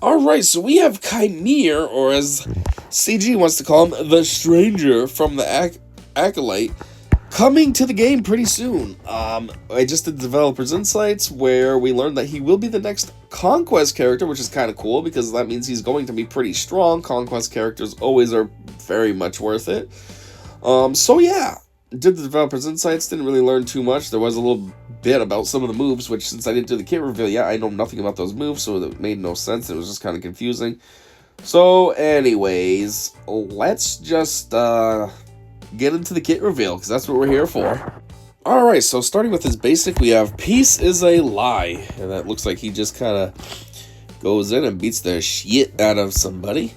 Alright, so we have Qimir, or as CG wants to call him, the Stranger from the Acolyte, coming to the game pretty soon. I just did Developer's Insights, where we learned that he will be the next Conquest character, which is kind of cool, because that means he's going to be pretty strong. Conquest characters always are very much worth it. So yeah, did the Developer's Insights, didn't really learn too much. There was a little bit about some of the moves, which since I didn't do the kit reveal yet, I know nothing about those moves, so it made no sense. It was just kind of confusing. So anyways, let's just get into the kit reveal, because that's what we're here for. Alright, so starting with his basic, we have Peace is a Lie, and that looks like he just kind of goes in and beats the shit out of somebody.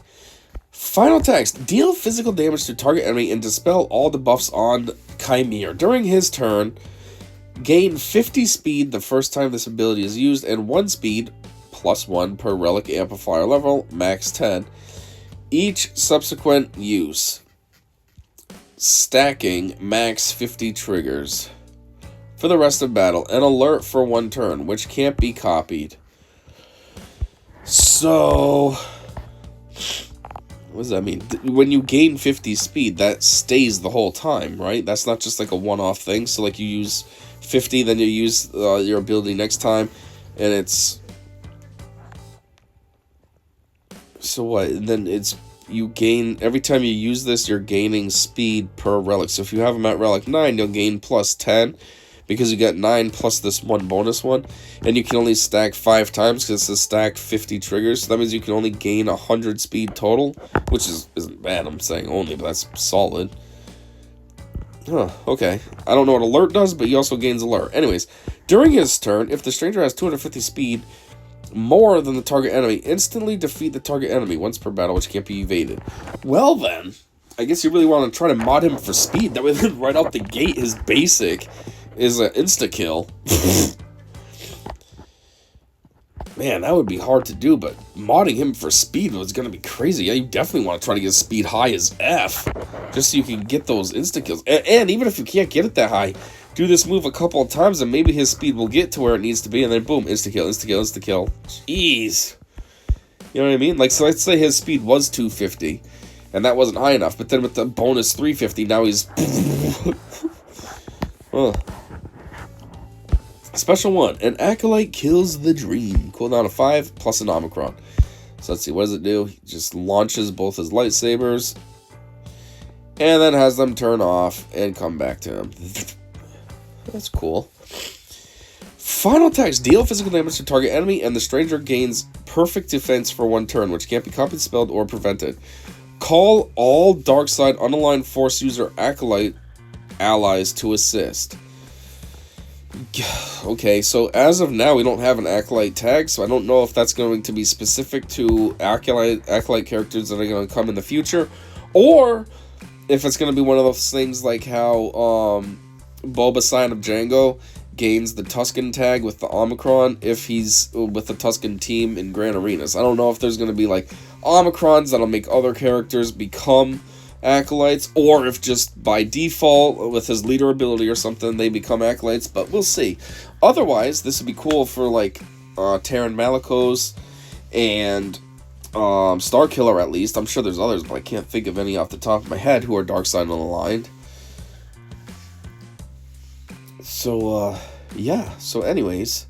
Final text: deal physical damage to target enemy and dispel all debuffs on Qimir. During his turn, gain 50 speed the first time this ability is used, and 1 speed, +1 per relic amplifier level, max 10, each subsequent use. Stacking max 50 triggers. For the rest of battle, an alert for 1 turn, which can't be copied. So, what does that mean? When you gain 50 speed, that stays the whole time, right? That's not just like a one-off thing. So like you use 50, then you use your ability next time, and it's... So what? And then it's... You gain... Every time you use this, you're gaining speed per relic. So if you have them at relic 9, you'll gain plus 10, because you get 9 plus this one bonus one, and you can only stack 5 times because it's stacked 50 triggers. So that means you can only gain 100 speed total, which isn't bad. I'm saying only, but that's solid. Huh, okay. I don't know what alert does, but he also gains alert. Anyways, during his turn, if the stranger has 250 speed more than the target enemy, instantly defeat the target enemy once per battle, which can't be evaded. Well then, I guess you really want to try to mod him for speed. That way, right out the gate, his basic is an insta-kill. Man, that would be hard to do, but modding him for speed was going to be crazy. Yeah, you definitely want to try to get speed high as F, just so you can get those insta-kills. And even if you can't get it that high, do this move a couple of times, and maybe his speed will get to where it needs to be, and then boom, insta-kill, insta-kill, insta-kill. Jeez. You know what I mean? Like, so let's say his speed was 250, and that wasn't high enough, but then with the bonus 350, now he's... Huh. Special 1, an Acolyte kills the dream. Cooldown of 5, plus an Omicron. So let's see, what does it do? He just launches both his lightsabers, and then has them turn off and come back to him. That's cool. Final text, deal physical damage to target enemy, and the stranger gains perfect defense for 1 turn, which can't be copied, spelled, or prevented. Call all dark side unaligned force user Acolyte allies to assist. Okay, so as of now, we don't have an Acolyte tag, so I don't know if that's going to be specific to Acolyte characters that are going to come in the future, or if it's going to be one of those things like how Boba Sign of Django gains the Tusken tag with the Omicron if he's with the Tusken team in Grand Arenas. I don't know if there's going to be like Omicrons that'll make other characters become Acolytes, or if just by default with his leader ability or something they become Acolytes, but we'll see. Otherwise, this would be cool for like Taron Malicos and Starkiller, at least. I'm sure there's others, but I can't think of any off the top of my head who are dark side unaligned. So yeah, so anyways,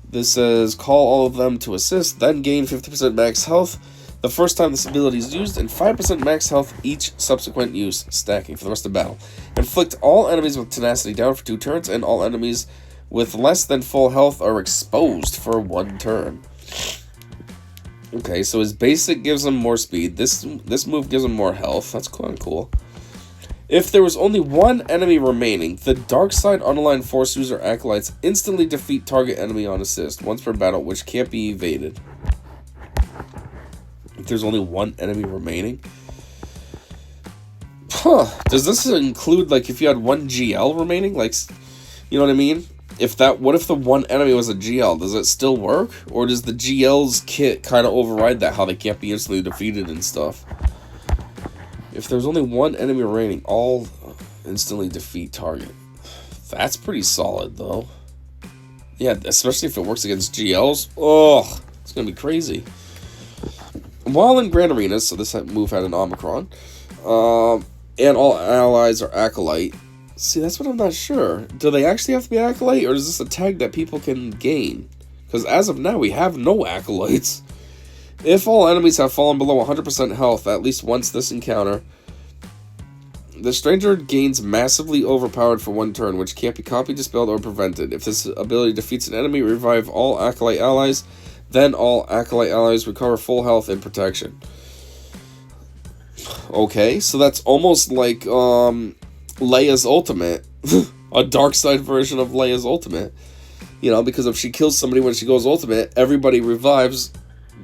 this says call all of them to assist, then gain 50% max health the first time this ability is used, and 5% max health each subsequent use, stacking for the rest of battle. Inflict all enemies with tenacity down for 2 turns, and all enemies with less than full health are exposed for 1 turn. Okay, so his basic gives him more speed. This move gives him more health. That's kind of cool. If there was only 1 enemy remaining, the dark side unaligned force user Acolytes instantly defeat target enemy on assist once per battle, which can't be evaded. If there's only 1 enemy remaining? Huh. Does this include, like, if you had 1 GL remaining? Like, you know what I mean? What if the 1 enemy was a GL? Does it still work? Or does the GL's kit kind of override that, how they can't be instantly defeated and stuff? If there's only 1 enemy remaining, all instantly defeat target. That's pretty solid, though. Yeah, especially if it works against GLs. Oh, it's going to be crazy. While in Grand Arenas, so this move had an Omicron, and all allies are Acolyte. See, that's what I'm not sure. Do they actually have to be Acolyte, or is this a tag that people can gain? Because as of now, we have no Acolytes. If all enemies have fallen below 100% health at least once this encounter, the stranger gains massively overpowered for 1 turn, which can't be copied, dispelled, or prevented. If this ability defeats an enemy, revive all Acolyte allies, then all Acolyte allies recover full health and protection. Okay, so that's almost like Leia's ultimate. A dark side version of Leia's ultimate. You know, because if she kills somebody when she goes ultimate, everybody revives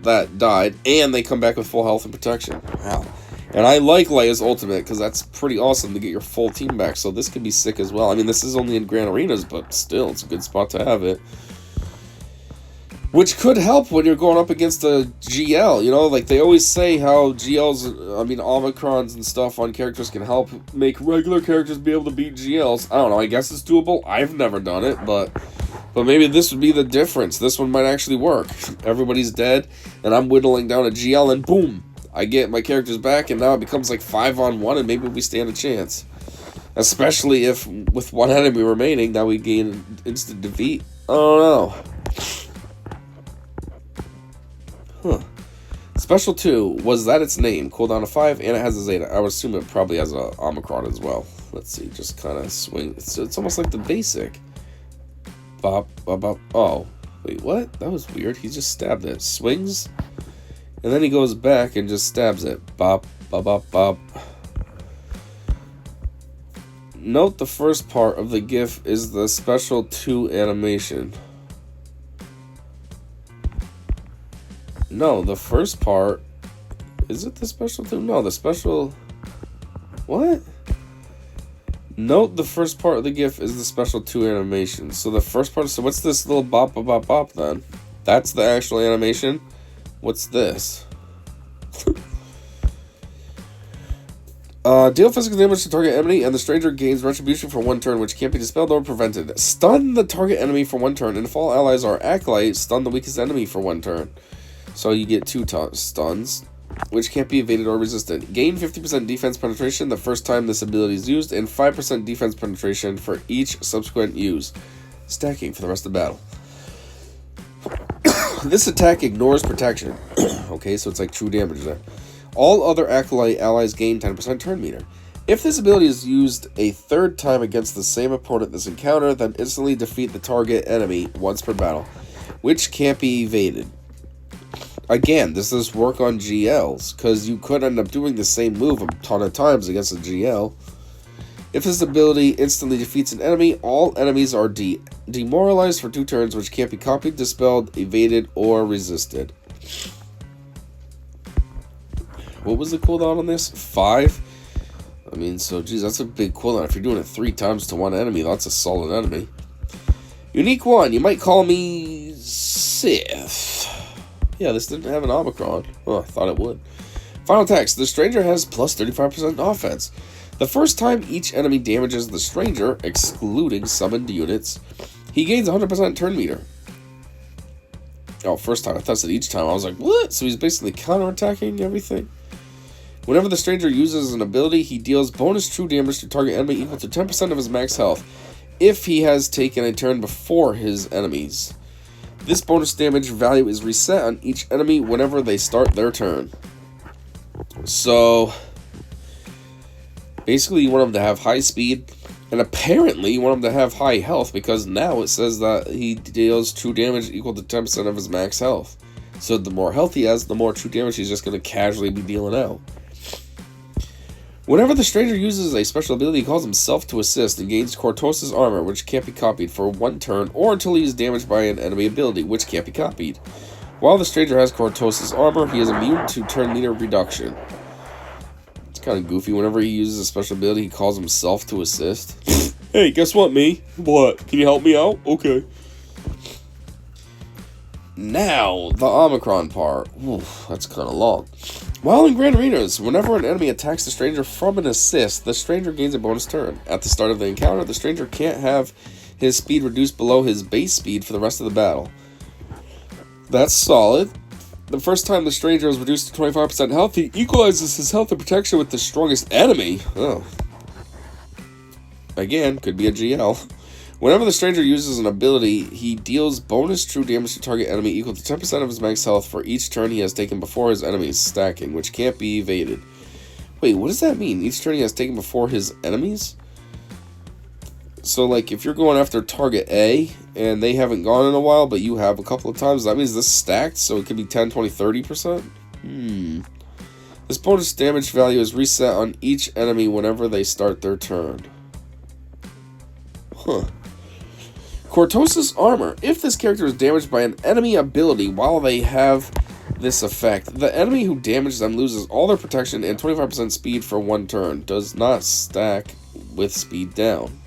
that died, and they come back with full health and protection. Wow. And I like Leia's ultimate, because that's pretty awesome to get your full team back, so this could be sick as well. I mean, this is only in Grand Arenas, but still, it's a good spot to have it. Which could help when you're going up against a GL, you know? Like, they always say how GLs, I mean, Omicrons and stuff on characters can help make regular characters be able to beat GLs. I don't know, I guess it's doable. I've never done it, but maybe this would be the difference. This one might actually work. Everybody's dead, and I'm whittling down a GL, and boom! I get my characters back, and now it becomes like 5-on-1, and maybe we stand a chance. Especially if, with 1 enemy remaining, now we gain instant defeat. I don't know. Huh. Special 2, was that its name? Cooldown of 5, and it has a Zeta. I would assume it probably has a Omicron as well. Let's see, just kind of swing. It's almost like the basic. Bop, bop, bop. Oh, wait, what? That was weird. He just stabbed it. Swings, and then he goes back and just stabs it. Bop, bop, bop, bop. Note the first part of the GIF is the Special 2 animation. No, the first part... Is it the Special 2? No, the Special... What? Note the first part of the GIF is the Special 2 animation. So the first part... So what's this little bop, bop, bop, bop then? That's the actual animation? What's this? Deal physical damage to target enemy, and the stranger gains retribution for 1 turn, which can't be dispelled or prevented. Stun the target enemy for 1 turn, and if all allies are Acolyte, stun the weakest enemy for 1 turn. So you get 2 stuns, which can't be evaded or resisted. Gain 50% defense penetration the first time this ability is used, and 5% defense penetration for each subsequent use. Stacking for the rest of the battle. This attack ignores protection. Okay, so it's like true damage there. All other Acolyte allies gain 10% turn meter. If this ability is used a 3rd time against the same opponent this encounter, then instantly defeat the target enemy once per battle, which can't be evaded. Again, this does work on GLs, because you could end up doing the same move a ton of times against a GL. If this ability instantly defeats an enemy, all enemies are demoralized for 2 turns, which can't be copied, dispelled, evaded, or resisted. What was the cooldown on this? 5? I mean, so, geez, that's a big cooldown. If you're doing it 3 times to 1 enemy, that's a solid enemy. Unique 1, you might call me Sith. Yeah, this didn't have an Omicron. Oh, I thought it would. Final text. The stranger has plus 35% offense. The first time each enemy damages the stranger, excluding summoned units, he gains 100% turn meter. Oh, first time. I thought it said each time. I was like, what? So he's basically counterattacking everything? Whenever the stranger uses an ability, he deals bonus true damage to target enemy equal to 10% of his max health if he has taken a turn before his enemies. This bonus damage value is reset on each enemy whenever they start their turn. So, basically you want him to have high speed, and apparently you want him to have high health, because now it says that he deals true damage equal to 10% of his max health. So the more health he has, the more true damage he's just going to casually be dealing out. Whenever the stranger uses a special ability, he calls himself to assist and gains Cortosis armor, which can't be copied for 1 turn, or until he is damaged by an enemy ability, which can't be copied. While the stranger has Cortosis armor, he is immune to turn meter reduction. It's kind of goofy. Whenever he uses a special ability, he calls himself to assist. Hey, guess what, me? What? Can you help me out? Okay. Now, the Omicron part. Oof, that's kind of long. While in Grand Arenas, whenever an enemy attacks the stranger from an assist, the stranger gains a bonus turn. At the start of the encounter, the stranger can't have his speed reduced below his base speed for the rest of the battle. That's solid. The first time the stranger is reduced to 25% health, he equalizes his health and protection with the strongest enemy. Oh. Again, could be a GL. Whenever the stranger uses an ability, he deals bonus true damage to target enemy equal to 10% of his max health for each turn he has taken before his enemies, stacking, which can't be evaded. Wait, what does that mean? Each turn he has taken before his enemies? So, like, if you're going after target A, and they haven't gone in a while, but you have a couple of times, that means this is stacked, so it could be 10, 20, 30%? This bonus damage value is reset on each enemy whenever they start their turn. Huh. Cortosis Armor. If this character is damaged by an enemy ability while they have this effect, the enemy who damaged them loses all their protection and 25% speed for one turn. Does not stack with speed down.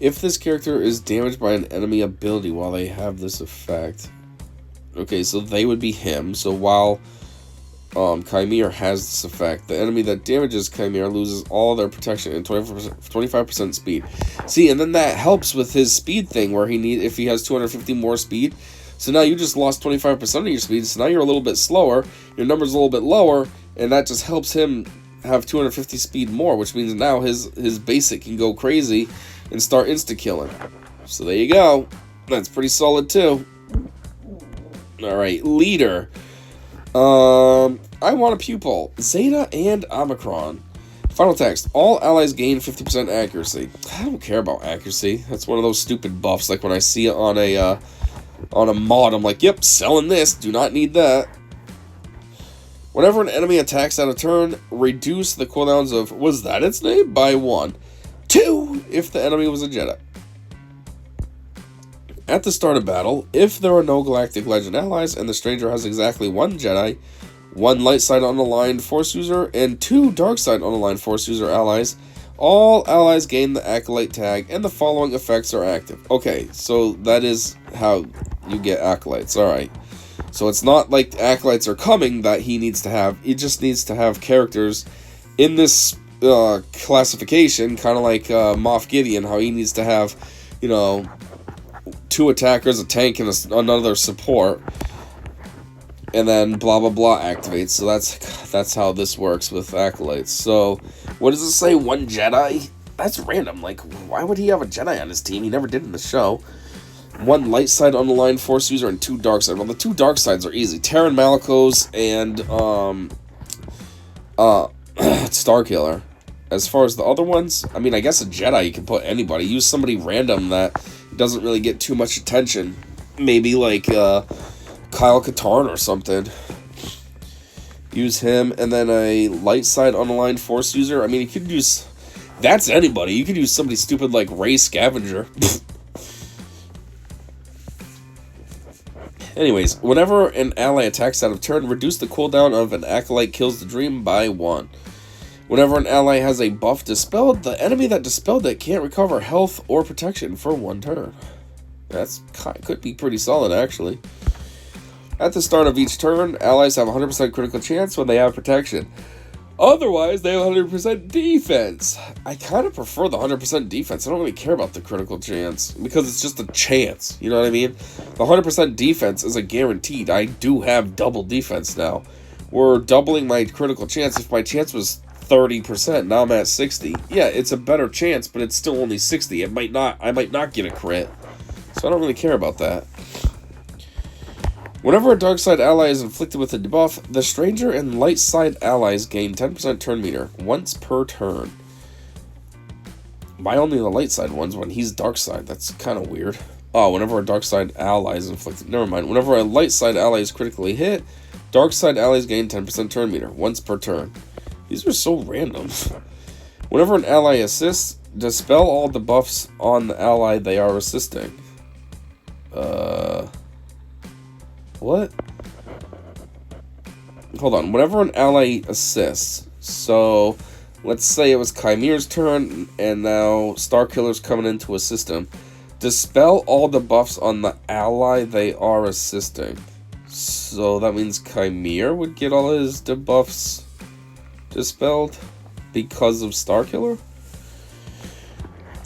If this character is damaged by an enemy ability while they have this effect. Okay, so they would be him. So while Qimir has this effect, the enemy that damages Qimir loses all their protection and 25% speed. See, and then that helps with his speed thing where if he has 250 more speed. So now you just lost 25% of your speed, so now you're a little bit slower, your number's a little bit lower, and that just helps him have 250 speed more, which means now his basic can go crazy and start insta-killing. So there you go. That's pretty solid too. Alright, leader. I want a pupil. Zeta and Omicron. Final text. All allies gain 50% accuracy. I don't care about accuracy. That's one of those stupid buffs. Like when I see it on a mod, I'm like, yep, selling this. Do not need that. Whenever an enemy attacks out of turn, reduce the cooldowns of, was that its name? By 1. 2, if the enemy was a Jedi. At the start of battle, if there are no Galactic Legend allies and the stranger has exactly 1 Jedi, 1 light side unaligned Force user, and 2 dark side unaligned Force user allies, all allies gain the Acolyte tag and the following effects are active. Okay, so that is how you get Acolytes, alright. So it's not like Acolytes are coming that he needs to have, he just needs to have characters in this classification, kind of like Moff Gideon, how he needs to have, 2 attackers, a tank, and another support, and then blah blah blah activates. So that's how this works with Acolytes. So what does it say? 1 Jedi? That's random. Like, why would he have a Jedi on his team? He never did in the show. 1 light side unaligned Force user and 2 dark side. Well, the 2 dark sides are easy. Taron Malicos and Starkiller. As far as the other ones, I mean, I guess a Jedi you can put anybody. Use somebody random that doesn't really get too much attention. Maybe like Kyle Katarn or something. Use him, and then a light side unaligned Force user. I mean, you could use... That's anybody. You could use somebody stupid like Ray Scavenger. Anyways, whenever an ally attacks out of turn, reduce the cooldown of an Acolyte kills the dream by 1. Whenever an ally has a buff dispelled, the enemy that dispelled it can't recover health or protection for 1 turn. That's could be pretty solid, actually. At the start of each turn, allies have a 100% critical chance when they have protection. Otherwise, they have 100% defense. I kind of prefer the 100% defense. I don't really care about the critical chance, because it's just a chance. You know what I mean? The 100% defense is a guaranteed. I do have double defense now. We're doubling my critical chance. If my chance was 30%, now I'm at 60. Yeah, it's a better chance, but it's still only 60. I might not get a crit. So I don't really care about that. Whenever a dark side ally is inflicted with a debuff, the stranger and light side allies gain 10% turn meter once per turn. Why only the light side ones when he's dark side? That's kind of weird. Oh, whenever a dark side ally is inflicted... Never mind. Whenever a light side ally is critically hit, dark side allies gain 10% turn meter once per turn. These are so random. Whenever an ally assists, dispel all the buffs on the ally they are assisting. What? Hold on. Whenever an ally assists, so let's say it was Qimir's turn, and now Starkiller's coming in to assist him. Dispel all the buffs on the ally they are assisting. So that means Qimir would get all his debuffs dispelled because of Starkiller?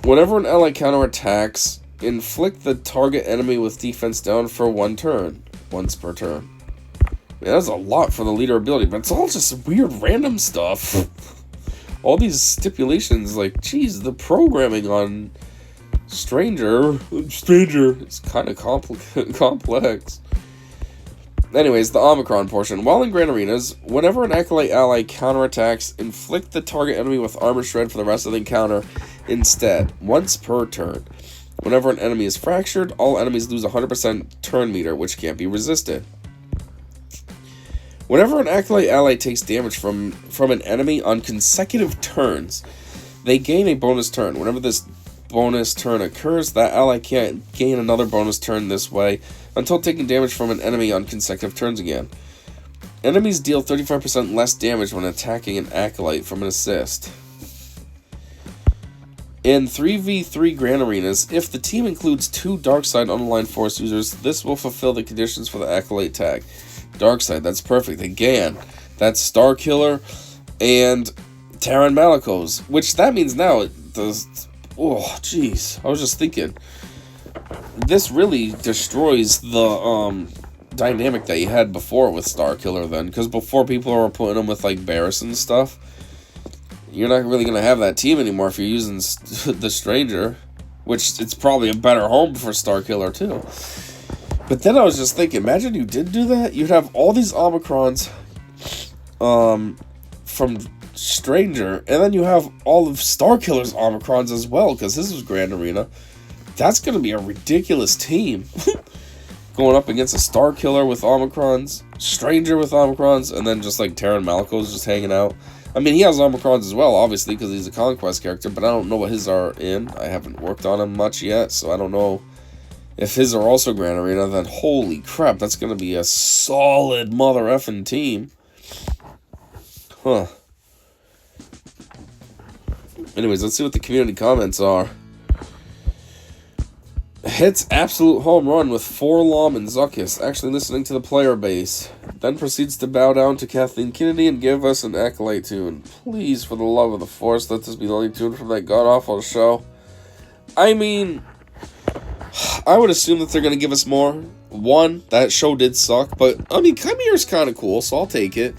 Whenever an ally counterattacks, inflict the target enemy with defense down for 1 turn. once per turn. Yeah, that's a lot for the leader ability, but it's all just weird random stuff. All these stipulations, like, geez, the programming on Stranger is kind of complex. Anyways, the Omicron portion. While in Grand Arenas, whenever an Acolyte ally counterattacks, inflict the target enemy with Armor Shred for the rest of the encounter instead, once per turn. Whenever an enemy is fractured, all enemies lose 100% turn meter, which can't be resisted. Whenever an Acolyte ally takes damage from an enemy on consecutive turns, they gain a bonus turn. Whenever this bonus turn occurs, that ally can't gain another bonus turn this way until taking damage from an enemy on consecutive turns again. Enemies deal 35% less damage when attacking an Acolyte from an assist. In 3v3 Grand Arenas, if the team includes 2 Darkside Unaligned Force users, this will fulfill the conditions for the Acolyte tag. Darkside, that's perfect. Again, that's Starkiller and Taron Malicos, which that means now it does. Oh, jeez. I was just thinking. This really destroys the dynamic that you had before with Starkiller then, because before people were putting him with like Barris and stuff. You're not really going to have that team anymore if you're using the Stranger, which it's probably a better home for Starkiller too. But then I was just thinking, imagine you did do that, you'd have all these Omicrons from Stranger, and then you have all of Starkiller's Omicrons as well, because this was Grand Arena. That's going to be a ridiculous team. Going up against a Starkiller with Omicrons, Stranger with Omicrons, and then just like Taron Malicos just hanging out. I mean, he has Omicrons as well, obviously, because he's a Conquest character, but I don't know what his are in. I haven't worked on him much yet, so I don't know if his are also Grand Arena. Then holy crap, that's going to be a solid mother effing team. Huh. Anyways, let's see what the community comments are. Hits absolute home run with Forlom and Zuckus, actually listening to the player base. Then proceeds to bow down to Kathleen Kennedy and give us an Acolyte tune. Please, for the love of the Force, let this be the only tune from that god-awful show. I mean, I would assume that they're going to give us more. One, that show did suck, but, I mean, Qimir's kind of cool, so I'll take it.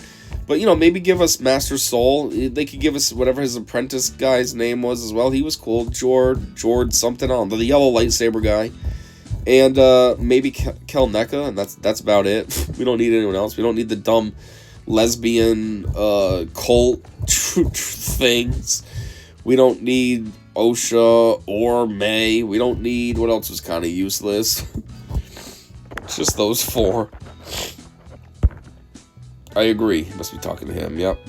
But, you know, maybe give us Master Soul. They could give us whatever his apprentice guy's name was as well. He was cool. Jord something, I don't know, the yellow lightsaber guy. And maybe Kel NECA, and that's about it. We don't need anyone else. We don't need the dumb lesbian cult things. We don't need Osha or May. We don't need, what else was kind of useless? It's just those 4. I agree. Must be talking to him, yep.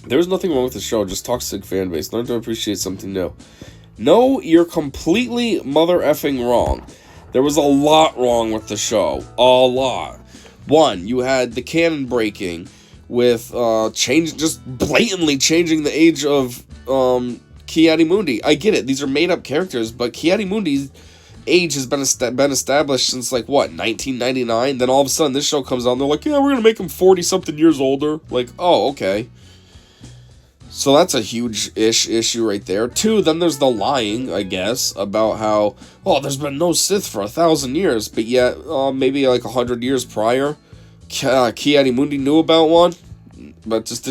There's nothing wrong with the show, just toxic fanbase. Learn to appreciate something new. No, you're completely mother effing wrong. There was a lot wrong with the show. A lot. One, you had the canon breaking with just blatantly changing the age of Ki-Adi-Mundi. I get it. These are made up characters, but Ki-Adi-Mundi's age has been established since, like, what, 1999? Then all of a sudden this show comes out and they're like, yeah, we're going to make him 40-something years older. Like, oh, okay. So that's a huge-ish issue right there. 2, then there's the lying, I guess, about how, oh, there's been no Sith for 1,000 years, but yet, maybe like 100 years prior, Ki-Adi-Mundi knew about one, but just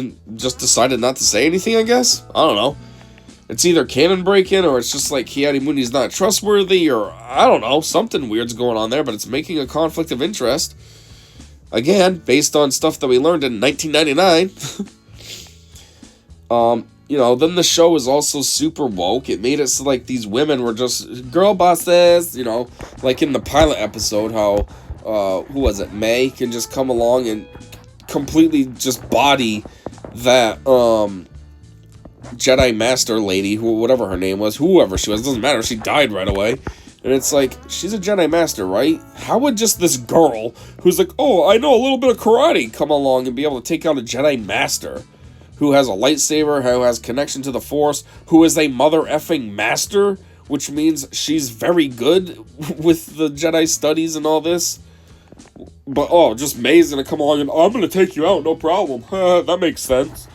decided not to say anything, I guess? I don't know. It's either canon breaking, or it's just like Ki-Adi-Mundi's not trustworthy, or I don't know, something weird's going on there, but it's making a conflict of interest. Again, based on stuff that we learned in 1999. You know, then the show was also super woke. It made it so, like, these women were just girl bosses, you know, like in the pilot episode, how, who was it, May can just come along and completely just body that, Jedi Master lady, whatever her name was, whoever she was, doesn't matter, she died right away. And it's like, she's a Jedi Master, right? How would just this girl, who's like, oh, I know a little bit of karate, come along and be able to take out a Jedi Master, who has a lightsaber, who has connection to the Force, who is a mother effing master, which means she's very good with the Jedi studies and all this. But, oh, just May's gonna come along and, oh, I'm gonna take you out, no problem. That makes sense.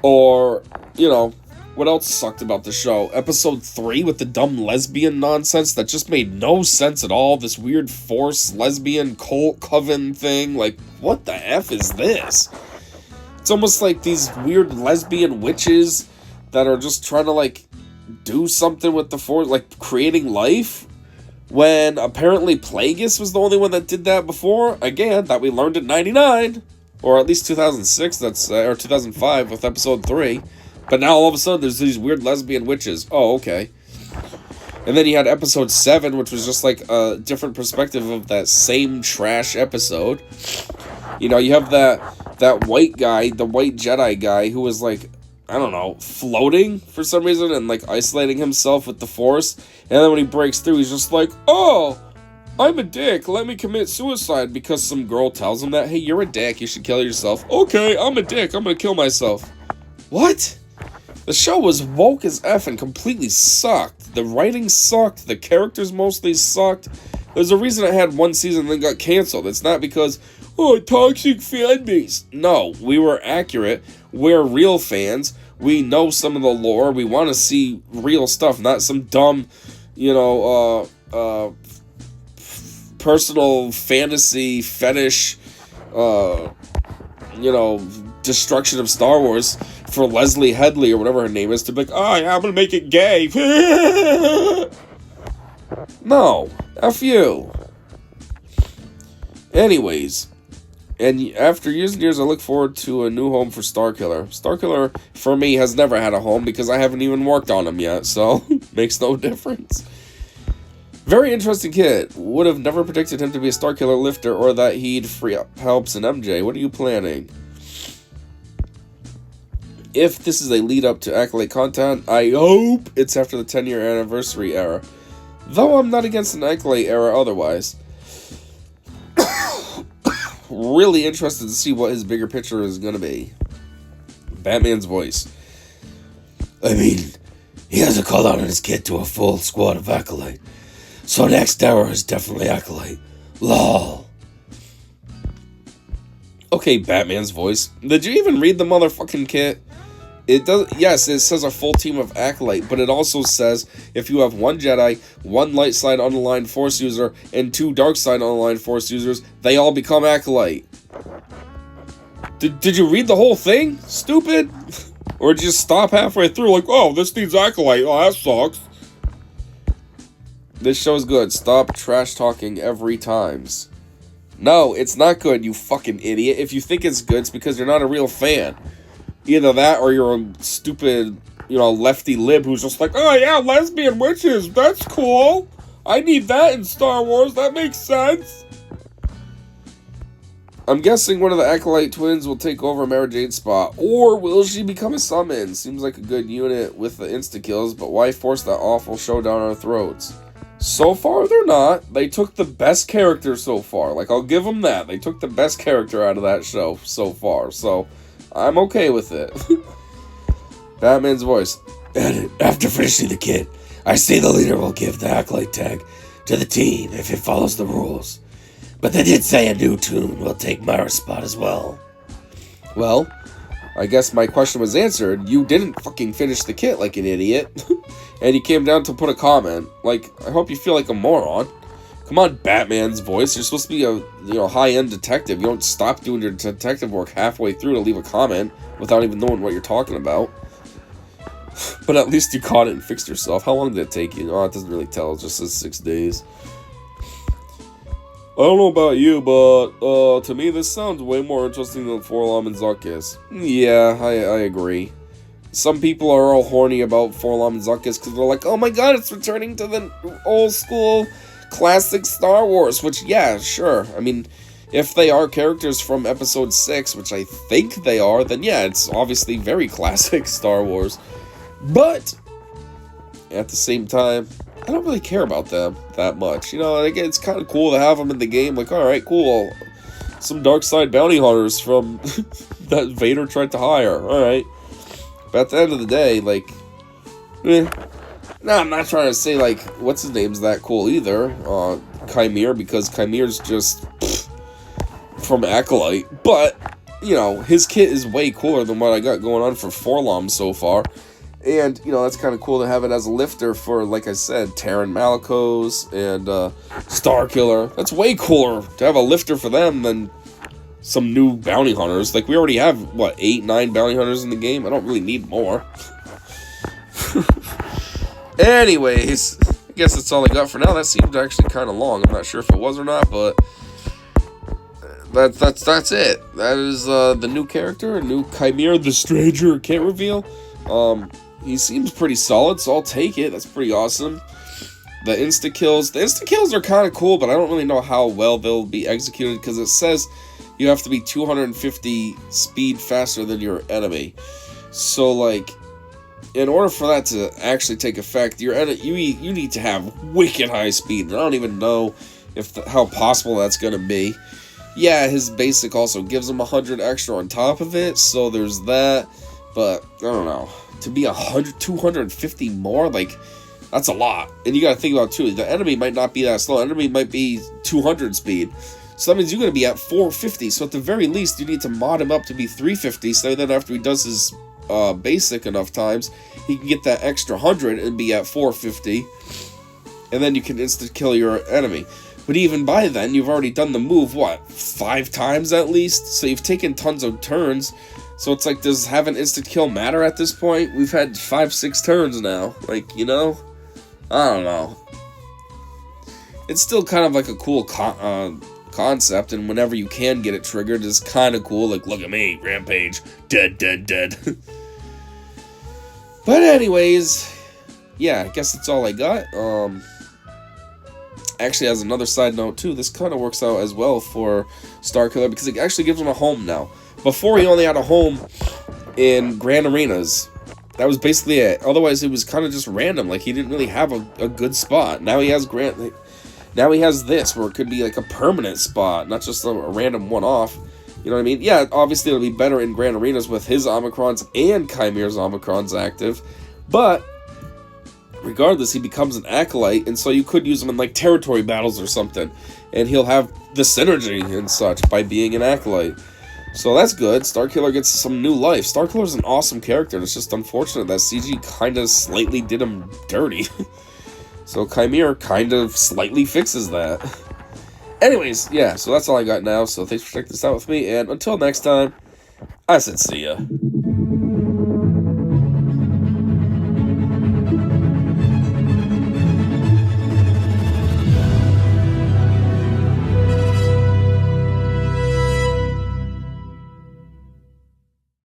Or, you know, What else sucked about the show? Episode 3 with the dumb lesbian nonsense that just made no sense at all. This weird forced lesbian cult coven thing. Like, what the F is this? It's almost like these weird lesbian witches that are just trying to, like, do something with the force, like creating life. When apparently Plagueis was the only one that did that before. Again, that we learned in 99. Or at least 2006, or 2005 with episode 3. But now all of a sudden there's these weird lesbian witches. Oh, okay. And then you had episode 7, which was just like a different perspective of that same trash episode. You know, you have that white guy, the white Jedi guy, who was like, I don't know, floating for some reason and like isolating himself with the Force. And then when he breaks through, he's just like, oh, I'm a dick, let me commit suicide, because some girl tells him that, hey, you're a dick, you should kill yourself. Okay, I'm a dick, I'm gonna kill myself. What? The show was woke as F and completely sucked. The writing sucked. The characters mostly sucked. There's a reason it had one season and then got canceled. It's not because, oh, toxic fan base. No, we were accurate. We're real fans. We know some of the lore. We want to see real stuff, not some dumb, personal fantasy fetish, destruction of Star Wars for Leslie Headley or whatever her name is to be like, oh yeah, I'm gonna make it gay. No, F you. Anyways, and after years and years, I look forward to a new home for Starkiller. Starkiller, for me, has never had a home because I haven't even worked on him yet, so makes no difference. Very interesting kid. Would have never predicted him to be a Starkiller lifter or that he'd free up helps in MJ. What are you planning? If this is a lead-up to Acolyte content, I hope it's after the 10-year anniversary era. Though I'm not against an Acolyte era otherwise. Really interested to see what his bigger picture is going to be. Batman's voice. I mean, he hasn't called out on his kid to a full squad of Acolyte. So next era is definitely Acolyte. LOL. Okay, Batman's voice. Did you even read the motherfucking kit? It does. Yes, it says a full team of Acolyte, but it also says if you have one Jedi, one light side unaligned Force user, and 2 dark side unaligned Force users, they all become Acolyte. Did you read the whole thing? Stupid? Or did you just stop halfway through like, oh, this needs Acolyte. Oh, that sucks. This show's good. Stop trash talking every times. No, it's not good, you fucking idiot. If you think it's good, it's because you're not a real fan. Either that or you're a stupid, lefty lib who's just like, oh yeah, lesbian witches, that's cool. I need that in Star Wars, that makes sense. I'm guessing one of the Acolyte twins will take over Mara Jade's spot. Or will she become a summon? Seems like a good unit with the insta-kills, but why force that awful show down our throats? So far, they're not. They took the best character so far. Like, I'll give them that. They took the best character out of that show so far, so I'm okay with it. Batman's voice. Edit. After finishing the kit, I say the leader will give the Acolyte tag to the team if it follows the rules. But they did say a new tune will take Mara's spot as well. Well, I guess my question was answered. You didn't fucking finish the kit like an idiot. And you came down to put a comment. Like, I hope you feel like a moron. Come on, Batman's voice. You're supposed to be a high-end detective. You don't stop doing your detective work halfway through to leave a comment without even knowing what you're talking about. But at least you caught it and fixed yourself. How long did it take you? Oh, it doesn't really tell. It just says 6 days. I don't know about you, but to me this sounds way more interesting than Forlom and Zuckus. Yeah, I agree. Some people are all horny about Forlom and Zuckus because they're like, oh my god, it's returning to the old school classic Star Wars, which, yeah, sure. I mean, if they are characters from Episode 6, which I think they are, then yeah, it's obviously very classic Star Wars. But at the same time, I don't really care about them that much. Like, it's kind of cool to have them in the game. Like, alright, cool. Some dark side bounty hunters from that Vader tried to hire. Alright. But at the end of the day, like, No, I'm not trying to say, like, what's his name's that cool either. Qimir, because Qimir's just from Acolyte. But, his kit is way cooler than what I got going on for Forlom so far. And, you know, that's kind of cool to have it as a lifter for, like I said, Taron Malicos and Starkiller. That's way cooler to have a lifter for them than some new bounty hunters. Like, we already have, what, 8, 9 bounty hunters in the game? I don't really need more. Anyways, I guess that's all I got for now. That seemed actually kind of long. I'm not sure if it was or not, but that's it. That is the new character, a new Qimir, the Stranger. Can't reveal. He seems pretty solid, so I'll take it. That's pretty awesome. The insta-kills. The insta-kills are kind of cool, but I don't really know how well they'll be executed, because it says you have to be 250 speed faster than your enemy. So, like, in order for that to actually take effect, you need to have wicked high speed. And I don't even know how possible that's going to be. Yeah, his basic also gives him 100 extra on top of it, so there's that. But, I don't know. To be 250 more, like, that's a lot. And you gotta think about, too, the enemy might not be that slow. The enemy might be 200 speed. So that means you're gonna be at 450. So at the very least, you need to mod him up to be 350. So then after he does his basic enough times, he can get that extra 100 and be at 450. And then you can insta-kill your enemy. But even by then, you've already done the move, what, 5 times at least? So you've taken tons of turns. So it's like, does having insta-kill matter at this point? We've had 5-6 turns now. Like, you know? I don't know. It's still kind of like a cool concept, and whenever you can get it triggered, it's kind of cool. Like, look at me, Rampage. Dead, dead, dead. But anyways, yeah, I guess that's all I got. Actually, as another side note, too, this kind of works out as well for Starkiller, because it actually gives him a home now. Before, he only had a home in Grand Arenas. That was basically it. Otherwise, it was kind of just random. Like, he didn't really have a good spot. Now he has Now he has this, where it could be like a permanent spot, not just a random one-off. You know what I mean? Yeah, obviously it'll be better in Grand Arenas with his Omicrons and Qimir's Omicrons active. But regardless, he becomes an acolyte, and so you could use him in like territory battles or something. And he'll have the synergy and such by being an acolyte. So that's good. Starkiller gets some new life. Starkiller's an awesome character. It's just unfortunate that CG kind of slightly did him dirty. So Qimir kind of slightly fixes that. Anyways, yeah, so that's all I got now. So thanks for checking this out with me. And until next time, I said see ya.